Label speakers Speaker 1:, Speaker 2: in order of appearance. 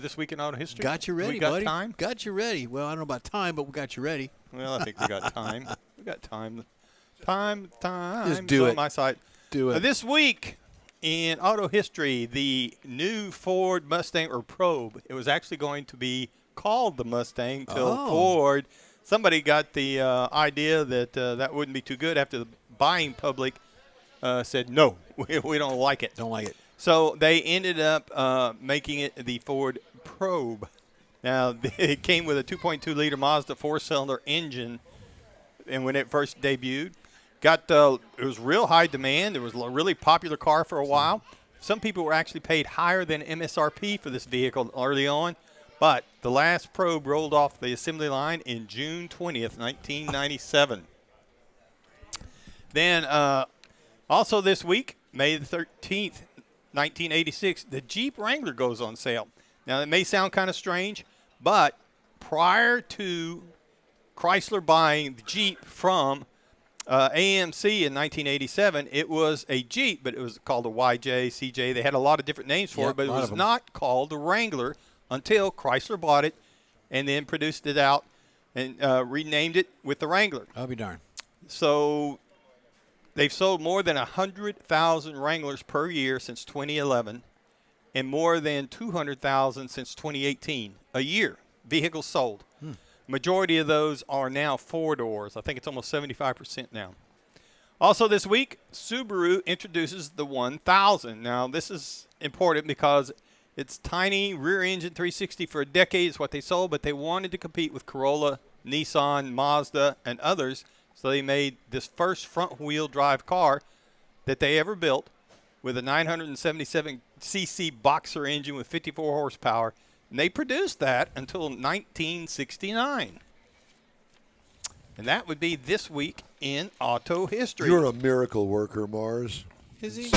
Speaker 1: this week in auto history?
Speaker 2: Got you ready,
Speaker 1: we got
Speaker 2: buddy.
Speaker 1: Time?
Speaker 2: Got you ready. Well, I don't know about time, but we got you ready.
Speaker 1: Well, I think we got time. We got time. Time.
Speaker 2: Just do
Speaker 1: It's
Speaker 2: it.
Speaker 1: on my side.
Speaker 2: Do it.
Speaker 1: This week in auto history, the new Ford Mustang or Probe. It was actually going to be called the Mustang till Ford. Somebody got the idea that that wouldn't be too good after the buying public said, no, we don't like it.
Speaker 2: Don't like it.
Speaker 1: So they ended up making it the Ford Probe. Now, it came with a 2.2-liter Mazda four-cylinder engine, and when it first debuted, it was real high demand. It was a really popular car for a while. Some people were actually paid higher than MSRP for this vehicle early on, but the last Probe rolled off the assembly line in June 20th, 1997. Then also this week, May the 13th, 1986, the Jeep Wrangler goes on sale. Now, it may sound kind of strange, but prior to Chrysler buying the Jeep from AMC in 1987, it was a Jeep, but it was called a YJ, CJ. They had a lot of different names for it, but it was not called the Wrangler until Chrysler bought it and then produced it out and renamed it with the Wrangler.
Speaker 2: I'll be darned.
Speaker 1: So they've sold more than 100,000 Wranglers per year since 2011 and more than 200,000 since 2018. A year, vehicles sold. Majority of those are now four-doors. I think it's almost 75% now. Also this week, Subaru introduces the 1000. Now, this is important because it's tiny rear-engine 360 for a decade is what they sold, but they wanted to compete with Corolla, Nissan, Mazda, and others. So they made this first front-wheel drive car that they ever built with a 977cc boxer engine with 54 horsepower. And they produced that until 1969. And that would be this week in auto history.
Speaker 3: You're a miracle worker, Mars.
Speaker 2: Is he?